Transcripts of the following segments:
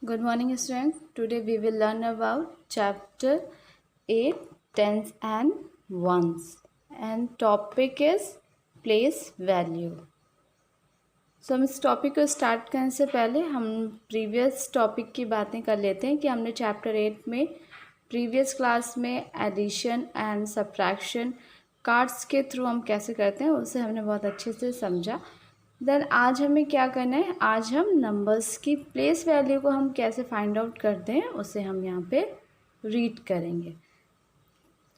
Good morning, students. Today we will learn about chapter 8, tens and ones. And topic is place value. So हम इस topic को start करने से पहले हम प्रीवियस टॉपिक की बातें कर लेते हैं कि हमने चैप्टर 8 में प्रीवियस क्लास में एडिशन एंड सब्ट्रैक्शन कार्ड्स के थ्रू हम कैसे करते हैं उसे हमने बहुत अच्छे से समझा। देन आज हमें क्या करना है, आज हम नंबर्स की प्लेस वैल्यू को हम कैसे फाइंड आउट करते हैं उसे हम यहाँ पे रीड करेंगे।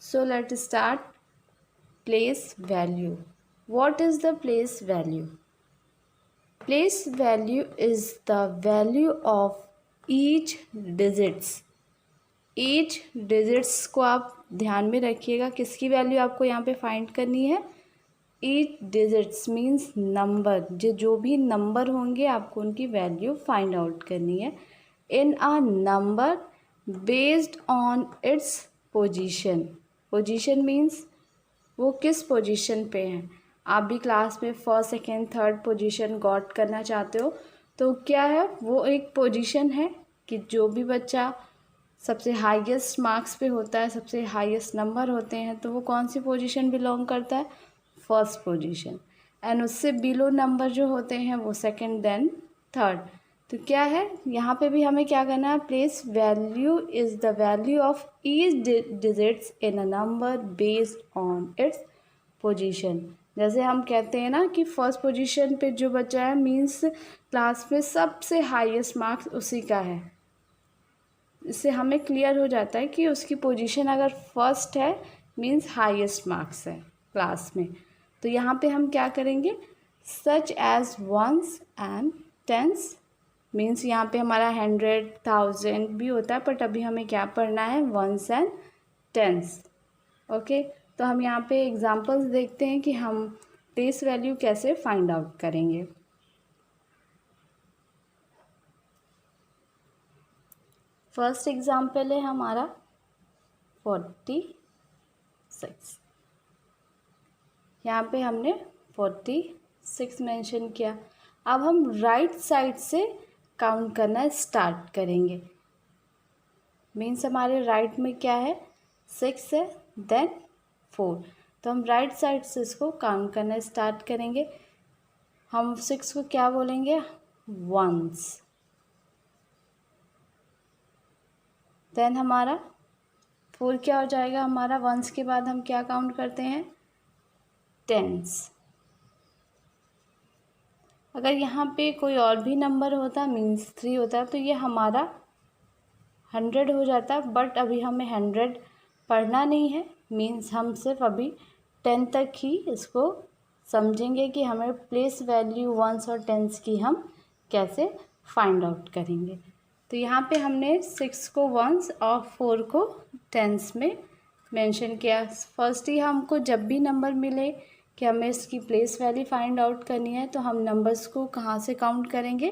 So let start. Place value. What is the place value? Place value is the value of each digits. Each digits को आप ध्यान में रखिएगा, किसकी वैल्यू आपको यहाँ पे फाइंड करनी है? ईच डिजिट्स मीन्स नंबर, जो भी नंबर होंगे आपको उनकी वैल्यू फाइंड आउट करनी है। In a number based on its position. Position means वो किस पोजीशन पे हैं। आप भी क्लास में first second third position got करना चाहते हो तो क्या है, वो एक पोजीशन है कि जो भी बच्चा सबसे हाईएस्ट मार्क्स पे होता है, सबसे हाईएस्ट नंबर होते हैं, तो वो कौन सी पोजीशन बिलोंग करता है? First position. एंड उससे बिलो नंबर जो होते हैं वो सेकंड देन थर्ड। तो क्या है यहाँ पे भी हमें क्या करना है? Place value is the value of each digits in a number based on its position. जैसे हम कहते हैं ना कि फर्स्ट पोजीशन पे जो बच्चा है मीन्स क्लास में सबसे हाईएस्ट मार्क्स उसी का है। इससे हमें क्लियर हो जाता है कि उसकी पोजीशन अगर फर्स्ट है मीन्स हाईएस्ट मार्क्स है क्लास में। तो यहाँ पे हम क्या करेंगे? Such as ones and tens means यहाँ पे हमारा 100, 1000 भी होता है, बट अभी हमें क्या पढ़ना है? Ones and tense. ओके, तो हम यहाँ पे एग्जांपल्स देखते हैं कि हम प्लेस वैल्यू कैसे फाइंड आउट करेंगे। फर्स्ट एग्जाम्पल है हमारा 46। यहाँ पे हमने 46 मेंशन किया। अब हम राइट साइड से काउंट करना स्टार्ट करेंगे। मीन्स हमारे राइट में क्या है? 6 है, देन 4। तो हम राइट साइड से इसको काउंट करना स्टार्ट करेंगे। हम 6 को क्या बोलेंगे? वंस। देन हमारा 4 क्या हो जाएगा? हमारा वंस के बाद हम क्या काउंट करते हैं? टेंस। अगर यहाँ पे कोई और भी नंबर होता मीन्स 3 होता तो ये हमारा 100 हो जाता, बट अभी हमें 100 पढ़ना नहीं है। मीन्स हम सिर्फ अभी 10 तक ही इसको समझेंगे कि हमें प्लेस वैल्यू वंस और टेंस की हम कैसे फाइंड आउट करेंगे। तो यहाँ पे हमने 6 को वंस और 4 को टेंस में मेंशन किया। फर्स्ट ही हमको जब भी नंबर मिले कि हमें इसकी प्लेस वैल्यू फाइंड आउट करनी है तो हम नंबर्स को कहाँ से काउंट करेंगे?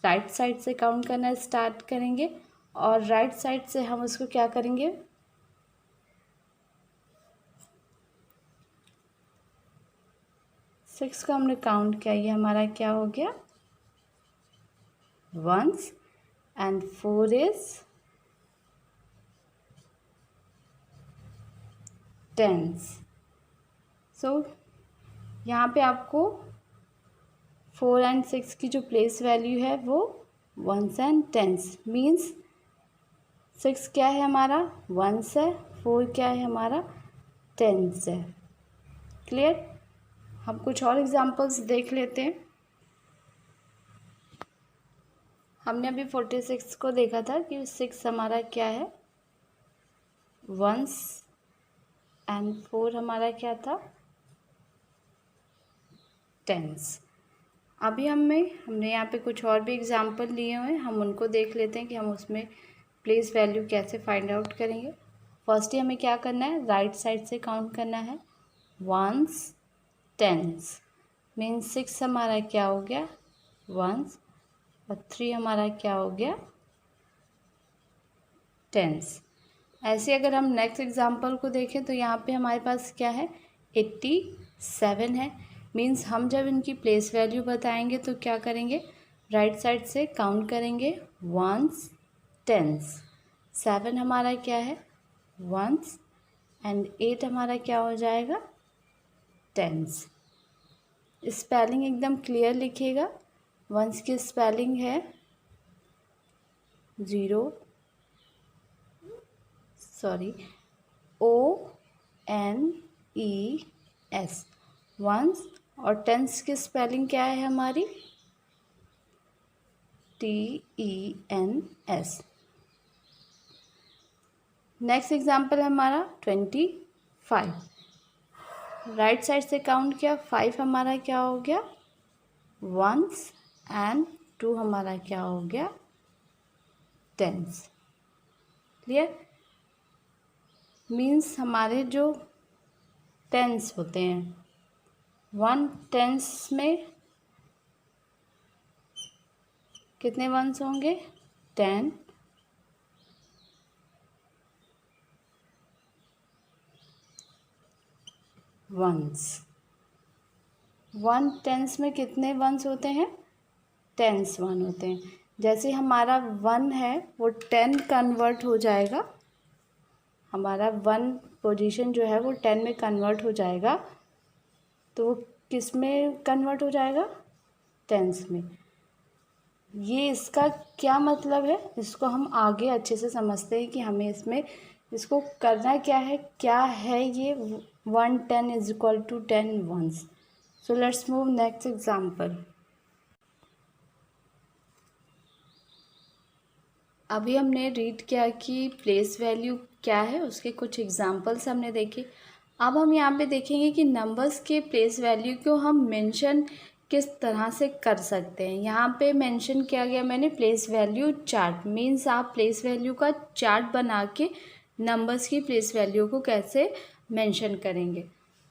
राइट साइड से काउंट करना स्टार्ट करेंगे। और राइट साइड से हम उसको क्या करेंगे? सिक्स को हमने काउंट किया, ये हमारा क्या हो गया? Ones and 4 is tens. So यहाँ पे आपको 4 एंड 6 की जो प्लेस वैल्यू है वो वंस एंड टेंस। मीन्स 6 क्या है हमारा? वंस है, 4 क्या है हमारा? टेंस है। क्लियर? हम कुछ और एग्जांपल्स देख लेते हैं। हमने अभी 46 को देखा था कि 6 हमारा क्या है? वंस एंड 4 हमारा क्या था? टेंस। अभी हमने यहाँ पे कुछ और भी एग्जांपल लिए हुए हैं, हम उनको देख लेते हैं कि हम उसमें प्लेस वैल्यू कैसे फाइंड आउट करेंगे। फर्स्ट ही हमें क्या करना है? राइट साइड से काउंट करना है। वंस टेंस मीन्स 6 हमारा क्या हो गया? वंस, और 3 हमारा क्या हो गया? टेंस। ऐसे अगर हम नेक्स्ट एग्जांपल को देखें तो यहाँ पे हमारे पास क्या है? 87 है। मीन्स हम जब इनकी प्लेस वैल्यू बताएंगे तो क्या करेंगे? राइट साइड से काउंट करेंगे। Ones tens. 7 हमारा क्या है? वंस। एंड 8 हमारा क्या हो जाएगा? टेंस। स्पेलिंग एकदम क्लियर लिखिएगा। वंस की स्पेलिंग है ONES, वंस। और टेंस की स्पेलिंग क्या है हमारी? TENS। नेक्स्ट एग्जाम्पल है हमारा 25। राइट साइड से काउंट किया, 5 हमारा क्या हो गया? वंस। एंड 2 हमारा क्या हो गया? टेंस। क्लियर? मीन्स हमारे जो टेंस होते हैं, 1 टेंस में कितने वंस होंगे? 10। वंस। 1 टेंस में कितने वंस होते हैं? 10 वन होते हैं। जैसे हमारा 1 है वो 10 कन्वर्ट हो जाएगा, हमारा 1 पोजीशन जो है वो 10 में कन्वर्ट हो जाएगा, तो वो किस में कन्वर्ट हो जाएगा? टेंस में। ये इसका क्या मतलब है, इसको हम आगे अच्छे से समझते हैं कि हमें इसमें इसको करना क्या है ये 1 10 is equal to 10 ones. So let's move next example. अभी हमने रीड किया कि प्लेस वैल्यू क्या है, उसके कुछ एग्जाम्पल्स हमने देखे। अब हम यहाँ पे देखेंगे कि नंबर्स के प्लेस वैल्यू को हम मेंशन किस तरह से कर सकते हैं। यहाँ पे मेंशन किया गया मैंने प्लेस वैल्यू चार्ट। मीन्स आप प्लेस वैल्यू का चार्ट बना के नंबर्स की प्लेस वैल्यू को कैसे मेंशन करेंगे।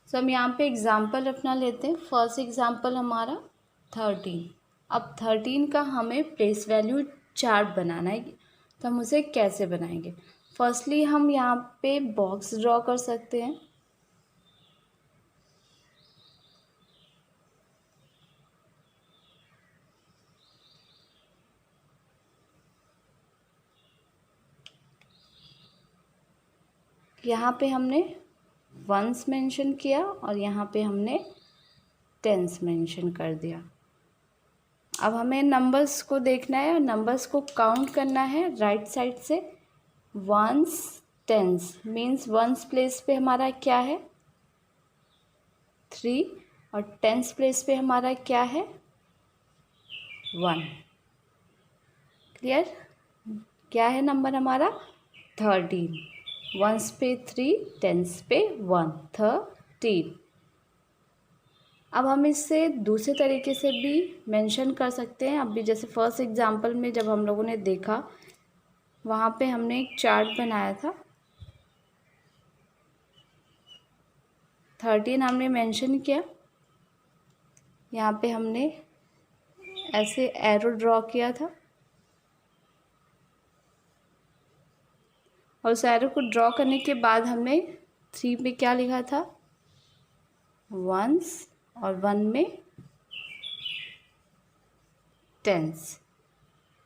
सो हम यहाँ पे एग्जांपल अपना लेते हैं। फर्स्ट एग्जांपल हमारा 13। अब 13 का हमें प्लेस वैल्यू चार्ट बनाना है, तो हम उसे कैसे बनाएंगे? फर्स्टली हम यहाँ पे बॉक्स ड्रॉ कर सकते हैं। यहाँ पे हमने वंस मेंशन किया और यहाँ पे हमने टेंस मेंशन कर दिया। अब हमें नंबर्स को देखना है और नंबर्स को काउंट करना है राइट साइड से। Ones tens means ones place पे हमारा क्या है? 3 और टेंस प्लेस पे हमारा क्या है? 1। क्लियर? क्या है नंबर हमारा? 13। वंस पे 3, टेंस पे 1, 13। अब हम इससे दूसरे तरीके से भी मेंशन कर सकते हैं। अभी जैसे फर्स्ट एग्जांपल में जब हम लोगों ने देखा, वहाँ पे हमने एक चार्ट बनाया था। 13 हमने मेंशन किया, यहाँ पे हमने ऐसे एरो ड्रॉ किया था और उस एरो को ड्रॉ करने के बाद हमने 3 में क्या लिखा था? वंस और 1 में टेंस।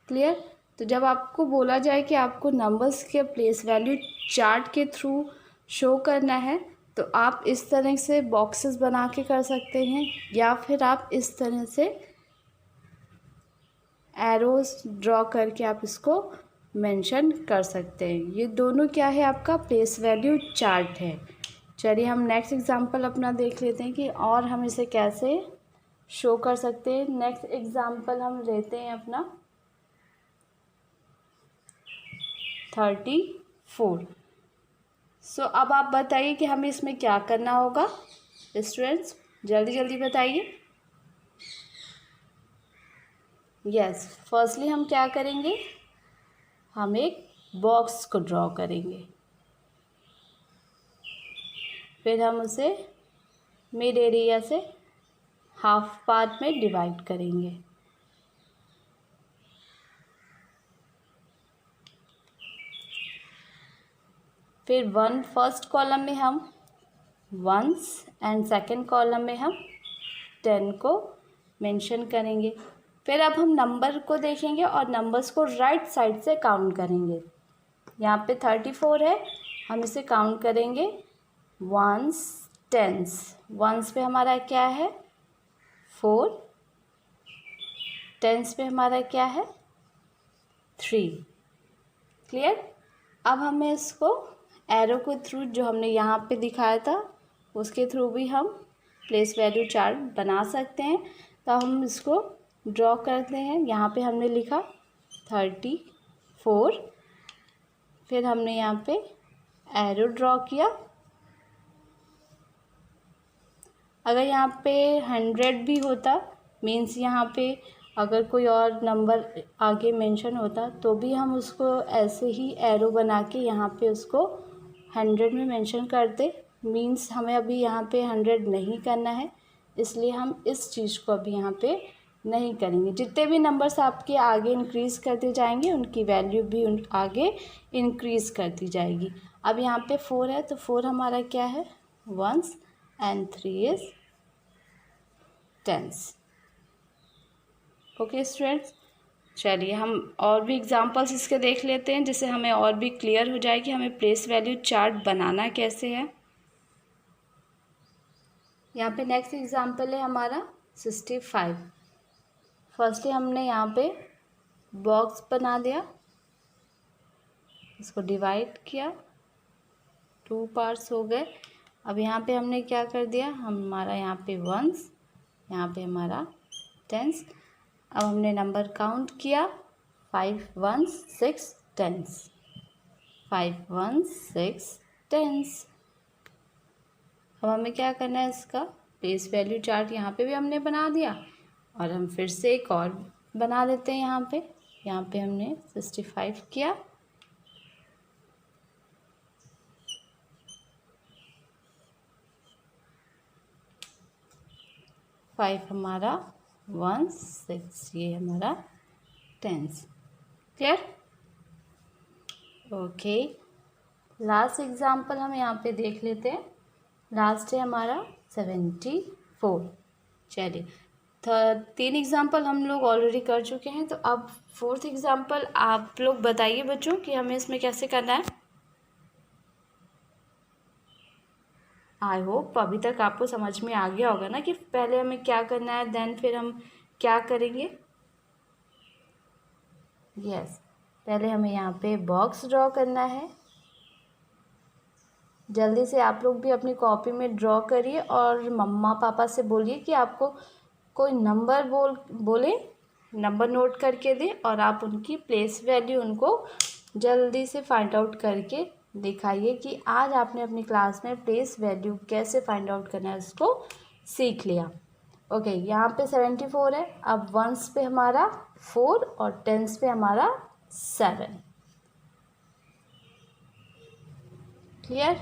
क्लियर? तो जब आपको बोला जाए कि आपको नंबर्स के प्लेस वैल्यू चार्ट के थ्रू शो करना है, तो आप इस तरह से बॉक्सेस बना के कर सकते हैं, या फिर आप इस तरह से एरोज ड्रॉ करके आप इसको मेंशन कर सकते हैं। ये दोनों क्या है? आपका प्लेस वैल्यू चार्ट है। चलिए हम नेक्स्ट एग्जांपल अपना देख लेते हैं कि और हम इसे कैसे शो कर सकते हैं। नेक्स्ट एग्जांपल हम लेते हैं अपना 34। सो अब आप बताइए कि हमें इसमें क्या करना होगा। स्टूडेंट्स जल्दी जल्दी बताइए। यस, फर्स्टली हम क्या करेंगे? हम एक बॉक्स को ड्रॉ करेंगे, फिर हम उसे मिड एरिया से हाफ पार्ट में डिवाइड करेंगे। फिर फर्स्ट कॉलम में हम वंस एंड सेकंड कॉलम में हम 10 को मेंशन करेंगे। फिर अब हम नंबर को देखेंगे और नंबर्स को राइट साइड से काउंट करेंगे। यहाँ पे 34 है, हम इसे काउंट करेंगे वंस टेंस। वंस पे हमारा क्या है 4, टेंस पे हमारा क्या है 3। क्लियर। अब हमें इसको एरो के थ्रू जो हमने यहाँ पे दिखाया था उसके थ्रू भी हम प्लेस वैल्यू चार्ट बना सकते हैं। तो हम इसको ड्रॉ करते हैं। यहाँ पे हमने लिखा 34, फिर हमने यहाँ पे एरो ड्रॉ किया। अगर यहाँ पे 100 भी होता मीन्स यहाँ पे अगर कोई और नंबर आगे मेंशन होता तो भी हम उसको ऐसे ही एरो बना के यहाँ पे उसको 100 में मेंशन करते। मीन्स हमें अभी यहाँ पे 100 नहीं करना है, इसलिए हम इस चीज़ को अभी यहाँ पे नहीं करेंगे। जितने भी नंबर्स आपके आगे इंक्रीज़ करते जाएंगे उनकी वैल्यू भी आगे इंक्रीज़ करती जाएगी। अब यहाँ पे 4 है तो 4 हमारा क्या है ones and 3 is tens. Okay students, चलिए हम और भी एग्जांपल्स इसके देख लेते हैं जिससे हमें और भी क्लियर हो जाए कि हमें प्लेस वैल्यू चार्ट बनाना कैसे है। यहाँ पे नेक्स्ट एग्जांपल है हमारा 65। फर्स्टली हमने यहाँ पे बॉक्स बना दिया, इसको डिवाइड किया, 2 पार्ट्स हो गए। अब यहाँ पे हमने क्या कर दिया, हमारा यहाँ पे वंस, यहाँ पे हमारा टेंस। अब हमने नंबर काउंट किया 5 1 6 टेंस, 5 1 6 टेंस। अब हमें क्या करना है, इसका प्लेस वैल्यू चार्ट यहाँ पे भी हमने बना दिया और हम फिर से एक और बना देते हैं। यहाँ पे हमने 65 किया, फाइव हमारा 1 6, ये हमारा tens. Clear. Okay, last example हम यहाँ पे देख लेते हैं। लास्ट है हमारा 74। चलिए 3 एग्जाम्पल हम लोग ऑलरेडी कर चुके हैं, तो अब 4th एग्जाम्पल आप लोग बताइए बच्चों कि हमें इसमें कैसे करना है। आई होप अभी तक आपको समझ में आ गया होगा ना कि पहले हमें क्या करना है, देन फिर हम क्या करेंगे। यस, पहले हमें यहाँ पे बॉक्स ड्रॉ करना है। जल्दी से आप लोग भी अपनी कॉपी में ड्रॉ करिए और मम्मा पापा से बोलिए कि आपको कोई नंबर बोले, नंबर नोट करके दे और आप उनकी प्लेस वैल्यू उनको जल्दी से फाइंड आउट करके दिखाइए कि आज आपने अपनी क्लास में प्लेस वैल्यू कैसे फाइंड आउट करना है उसको सीख लिया। ओके, यहाँ पे 74 है। अब वंस पे हमारा 4 और टेंस पे हमारा 7। क्लियर।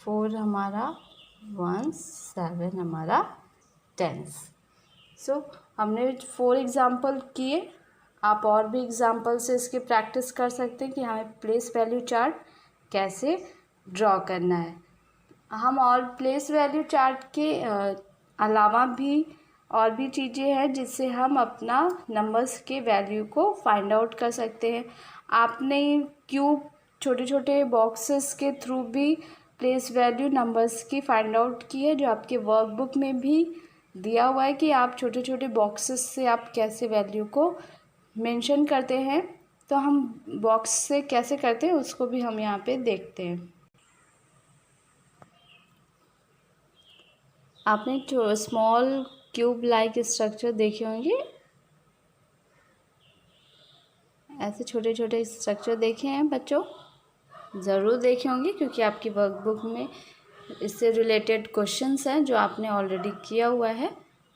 फोर हमारा 1 7 हमारा टेंस। सो हमने 4 एग्जाम्पल किए। आप और भी एग्जाम्पल से इसकी प्रैक्टिस कर सकते हैं कि हमें प्लेस वैल्यू चार्ट कैसे ड्रॉ करना है। हम और प्लेस वैल्यू चार्ट के अलावा भी और भी चीज़ें हैं जिससे हम अपना नंबर्स के वैल्यू को फाइंड आउट कर सकते हैं। आपने क्यूब छोटे छोटे बॉक्सेस के थ्रू भी प्लेस वैल्यू नंबर्स की फाइंड आउट की है, जो आपके वर्कबुक में भी दिया हुआ है कि आप छोटे छोटे बॉक्सेस से आप कैसे वैल्यू को मेंशन करते हैं। तो हम बॉक्स से कैसे करते हैं उसको भी हम यहाँ पे देखते हैं। आपने स्मॉल क्यूब लाइक स्ट्रक्चर देखे होंगे, ऐसे छोटे छोटे स्ट्रक्चर देखे हैं बच्चों, ज़रूर देखे होंगे क्योंकि आपकी वर्कबुक में इससे रिलेटेड क्वेश्चंस हैं जो आपने ऑलरेडी किया हुआ है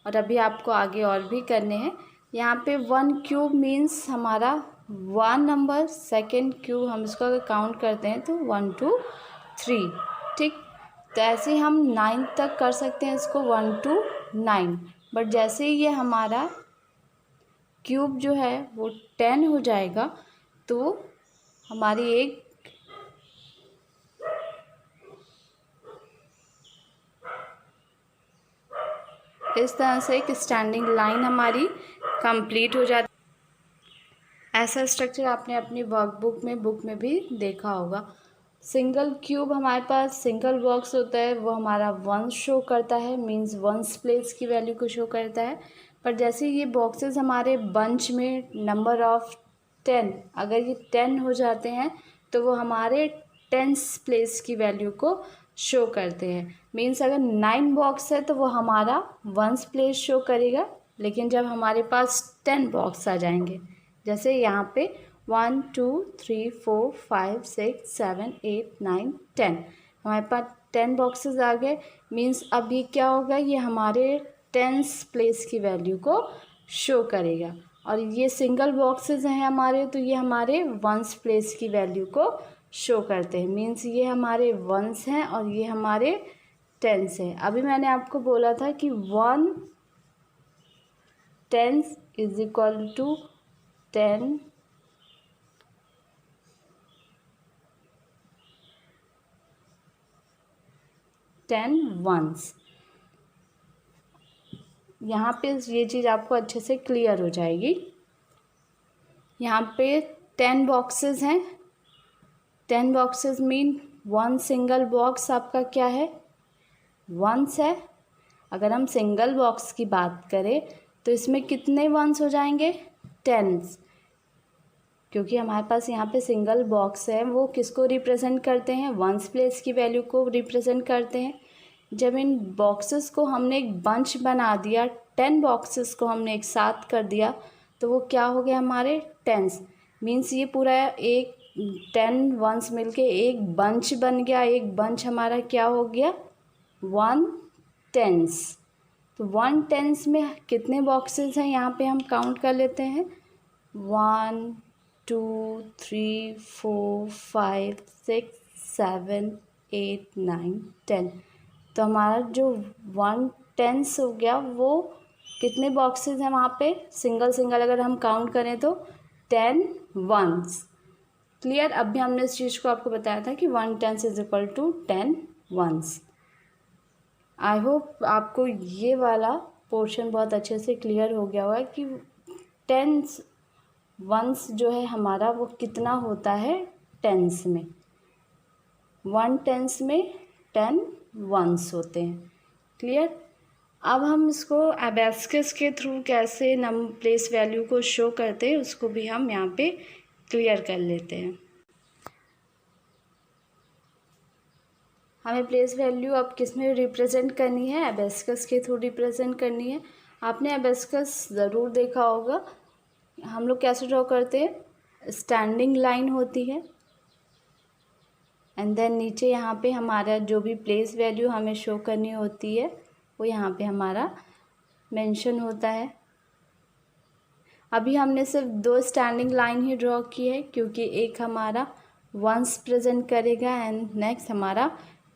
और अभी आपको आगे और भी करने हैं। यहाँ पे 1 क्यूब मीन्स हमारा 1 नंबर, सेकेंड क्यूब हम इसको अगर काउंट करते हैं तो 1 2 3। ठीक, तो ऐसे ही हम 9 तक कर सकते हैं इसको, 1 2 9। बट जैसे ही ये हमारा क्यूब जो है वो 10 हो जाएगा तो हमारी एक इस तरह से एक स्टैंडिंग लाइन हमारी कंप्लीट हो जाती है। ऐसा स्ट्रक्चर आपने अपनी वर्कबुक में बुक में भी देखा होगा। सिंगल क्यूब हमारे पास सिंगल बॉक्स होता है, वो हमारा वंस शो करता है, मींस वंस प्लेस की वैल्यू को शो करता है। पर जैसे ये बॉक्सेस हमारे बंच में नंबर ऑफ 10, अगर ये 10 हो जाते हैं तो वो हमारे टेंस प्लेस की वैल्यू को शो करते हैं। मींस अगर 9 बॉक्स है तो वो हमारा वंस प्लेस शो करेगा, लेकिन जब हमारे पास 10 बॉक्स आ जाएंगे, जैसे यहाँ पे 1 2 3 4 5 6 7 8 9 10, हमारे पास 10 बॉक्सेस आ गए। मींस अब ये क्या होगा, ये हमारे टेंस प्लेस की वैल्यू को शो करेगा। और ये सिंगल बॉक्सेस हैं हमारे, तो ये हमारे वंस प्लेस की वैल्यू को शो करते हैं। मींस ये हमारे वंस हैं और ये हमारे टेंस हैं। अभी मैंने आपको बोला था कि 1 tens is equal to 10 ones. यहाँ पे ये चीज़ आपको अच्छे से क्लियर हो जाएगी। यहाँ पे 10 बॉक्सेस हैं। 10 बॉक्सेस मीन 1 सिंगल बॉक्स आपका क्या है, वंस है। अगर हम सिंगल बॉक्स की बात करें तो इसमें कितने वंस हो जाएंगे, 10, क्योंकि हमारे पास यहाँ पे सिंगल बॉक्स है। वो किसको रिप्रेजेंट करते हैं, वंस प्लेस की वैल्यू को रिप्रेजेंट करते हैं। जब इन बॉक्सेस को हमने एक बंच बना दिया, 10 बॉक्सेस को हमने एक साथ कर दिया, तो वो क्या हो गया, हमारे टेंस। मीन्स ये पूरा एक 10 वंस मिलके एक बंच बन गया। एक बंच हमारा क्या हो गया, 1 टेंस। तो 1 टेंस में कितने बॉक्सेस हैं, यहाँ पे हम काउंट कर लेते हैं। 1 2 3 4 5 6 7 8 9 10। तो हमारा जो 1 टेंस हो गया, वो कितने बॉक्सेस हैं वहाँ पे, सिंगल सिंगल अगर हम काउंट करें तो 10 वंस। क्लियर। अभी हमने इस चीज़ को आपको बताया था कि 1 tens is equal to 10 ones. I hope आपको ये वाला पोर्शन बहुत अच्छे से क्लियर हो गया होगा कि टेंस वंस जो है हमारा वो कितना होता है टेंस में। 1 टेंस में 10 वंस होते हैं। क्लियर। अब हम इसको एबैस्कस के थ्रू कैसे प्लेस वैल्यू को शो करते हैं उसको भी हम यहाँ पे क्लियर कर लेते हैं। हमें प्लेस वैल्यू अब किस में रिप्रेजेंट करनी है, एबैस्कस के थ्रू रिप्रेजेंट करनी है। आपने एबैस्कस ज़रूर देखा होगा। हम लोग कैसे ड्रॉ करते हैं, स्टैंडिंग लाइन होती है एंड देन नीचे यहाँ पे हमारा जो भी प्लेस वैल्यू हमें शो करनी होती है वो यहाँ पे हमारा मेंशन होता है। अभी हमने सिर्फ 2 स्टैंडिंग लाइन ही ड्रॉ की है, क्योंकि एक हमारा वंस प्रेजेंट करेगा एंड नेक्स्ट हमारा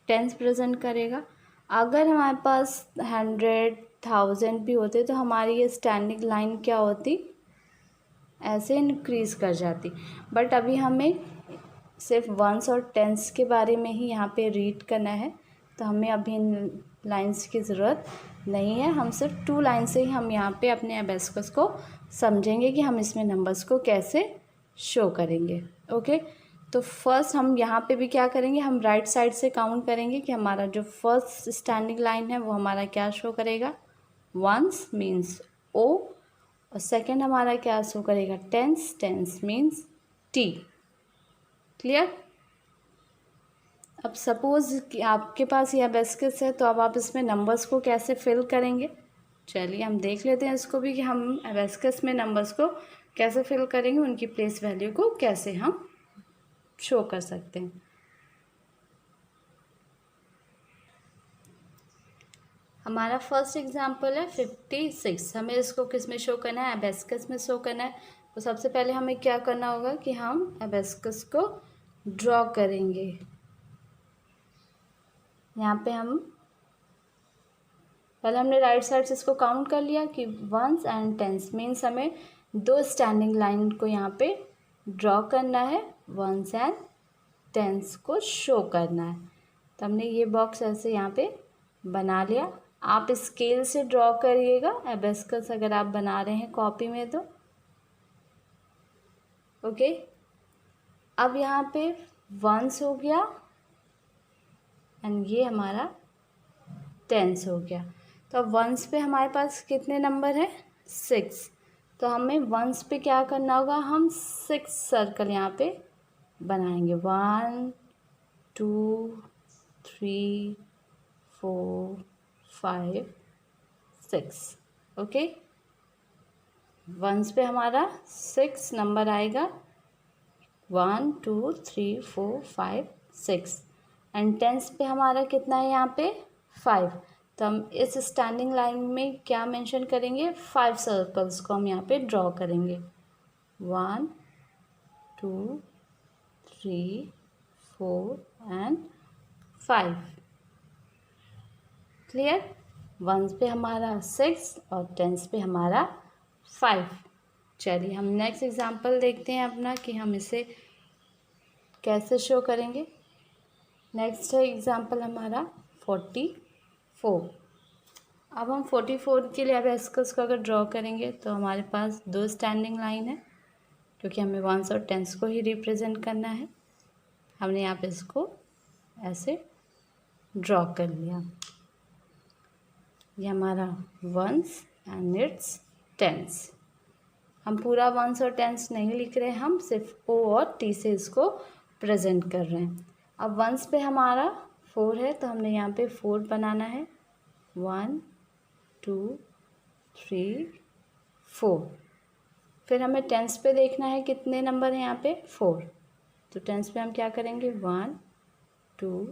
टेंस प्रेजेंट करेगा। अगर हमारे पास 100 1000 भी होते तो हमारी ये स्टैंडिंग लाइन क्या होती, ऐसे इंक्रीज़ कर जाती। बट अभी हमें सिर्फ वंस और टेंस के बारे में ही यहाँ पे रीड करना है, तो हमें अभी इन लाइंस की ज़रूरत नहीं है। हम सिर्फ 2 लाइन से ही हम यहाँ पे अपने एबैस्कस को समझेंगे कि हम इसमें नंबर्स को कैसे शो करेंगे। ओके, तो फर्स्ट हम यहाँ पे भी क्या करेंगे, हम राइट साइड से काउंट करेंगे कि हमारा जो फर्स्ट स्टैंडिंग लाइन है वो हमारा क्या शो करेगा, वंस मीन्स ओ, और सेकेंड हमारा क्या शो करेगा, tens, tens means T. Clear. अब सपोज़ कि आपके पास ये एबैस्कस है, तो अब आप इसमें नंबर्स को कैसे फिल करेंगे, चलिए हम देख लेते हैं इसको भी कि हम एबैस्कस में नंबर्स को कैसे फिल करेंगे, उनकी प्लेस वैल्यू को कैसे हम शो कर सकते हैं। हमारा फर्स्ट एग्जांपल है 56। हमें इसको किस में शो करना है, एबैस्कस में शो करना है। तो सबसे पहले हमें क्या करना होगा कि हम एबैस्कस को ड्रॉ करेंगे। यहाँ पे हम पहले हमने राइट साइड से इसको काउंट कर लिया कि वंस एंड टेंस, मीन्स हमें 2 स्टैंडिंग लाइन को यहाँ पे ड्रॉ करना है, वंस एंड टेंस को शो करना है। तो हमने ये बॉक्स ऐसे यहाँ पे बना लिया आप स्केल से ड्रॉ करिएगा एबेस्कस अगर आप बना रहे हैं कॉपी में तो। ओके, अब यहाँ पे वंस हो गया एंड ये हमारा टेंस हो गया। तो अब वंस पे हमारे पास कितने नंबर हैं? 6। तो हमें वंस पे क्या करना होगा? हम 6 सर्कल यहाँ पे बनाएंगे। 1 2 3 4 5 6। ओके, वंस पे हमारा 6 नंबर आएगा। 1 2 3 4 5 6 एंड टेंस पे हमारा कितना है यहाँ पे? 5। तो हम इस स्टैंडिंग लाइन में क्या मेंशन करेंगे? 5 सर्कल्स को हम यहाँ पे ड्रॉ करेंगे। 1 2 3 4 एंड 5। क्लियर? वंस पे हमारा 6 और टेंस पे हमारा 5। चलिए हम नेक्स्ट एग्जांपल देखते हैं अपना कि हम इसे कैसे शो करेंगे। नेक्स्ट है एग्जांपल हमारा 44। अब हम 44 के लिए एबेस्कस को अगर ड्रॉ करेंगे तो हमारे पास 2 स्टैंडिंग लाइन है, क्योंकि हमें वंस और टेंस को ही रिप्रेजेंट करना है। हमने यहाँ पे इसको ऐसे ड्रॉ कर लिया। ये हमारा वंस एंड इट्स टेंस। हम पूरा वंस और टेंस नहीं लिख रहे हैं, हम सिर्फ ओ और टी से इसको प्रेजेंट कर रहे हैं। अब वंस पे हमारा 4 है तो हमने यहाँ पे 4 बनाना है। 1 2 3 4। फिर हमें टेंस पे देखना है कितने नंबर हैं यहाँ पे? 4। तो टेंस पे हम क्या करेंगे? 1 2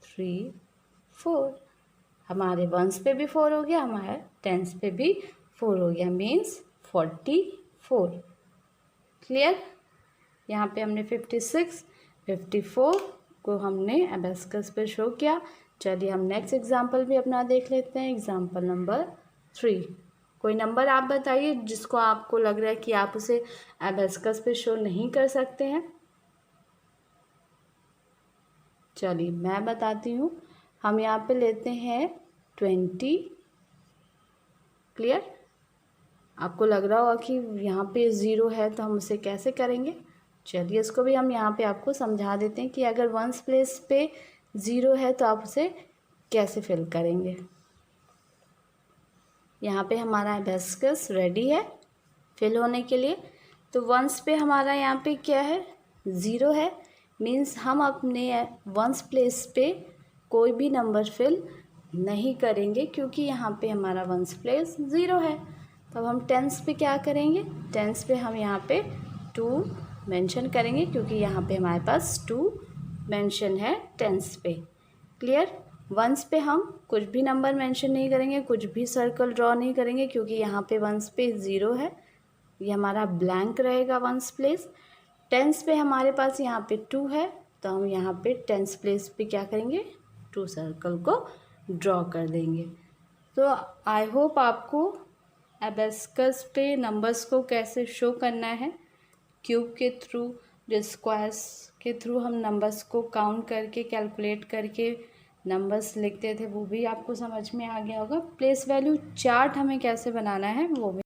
3 4। हमारे वंस पे भी 4 हो गया, हमारे टेंस पे भी 4 हो गया, मीन्स 44। क्लियर? यहाँ पे हमने 56 54 को हमने एबेस्कस पे शो किया। चलिए हम नेक्स्ट एग्जांपल भी अपना देख लेते हैं। Example number 3। कोई नंबर आप बताइए जिसको आपको लग रहा है कि आप उसे एबेस्कस पे शो नहीं कर सकते हैं। चलिए मैं बताती हूँ। हम यहाँ पे लेते हैं 20। क्लियर? आपको लग रहा होगा कि यहाँ पे 0 है तो हम उसे कैसे करेंगे। चलिए इसको भी हम यहाँ पे आपको समझा देते हैं कि अगर वंस प्लेस पे 0 है तो आप उसे कैसे फिल करेंगे। यहाँ पे हमारा एबेस्कस रेडी है फिल होने के लिए। तो वंस पे हमारा यहाँ पे क्या है? 0 है, मीन्स हम अपने वंस प्लेस पे कोई भी नंबर फिल नहीं करेंगे, क्योंकि यहाँ पे हमारा वंस प्लेस 0 है। तो अब हम टेंस पे क्या करेंगे? टेंस पे हम यहाँ पे 2 मेंशन करेंगे, क्योंकि यहाँ पे हमारे पास 2 मेंशन है टेंस पे। क्लियर? वंस पे हम कुछ भी नंबर मेंशन नहीं करेंगे, कुछ भी सर्कल ड्रॉ नहीं करेंगे, क्योंकि यहाँ पे वंस पे 0 है, ये हमारा ब्लैंक रहेगा वंस प्लेस। टेंस पे हमारे पास यहाँ पे 2 है, तो हम यहाँ पे टेंस प्लेस पे क्या करेंगे? 2 सर्कल को ड्रॉ कर देंगे। तो आई होप आपको एबेस्कस पे नंबर्स को कैसे शो करना है, क्यूब के थ्रू, जो स्क्वायर्स के थ्रू हम नंबर्स को काउंट करके कैलकुलेट करके नंबर्स लिखते थे, वो भी आपको समझ में आ गया होगा। प्लेस वैल्यू चार्ट हमें कैसे बनाना है वो भी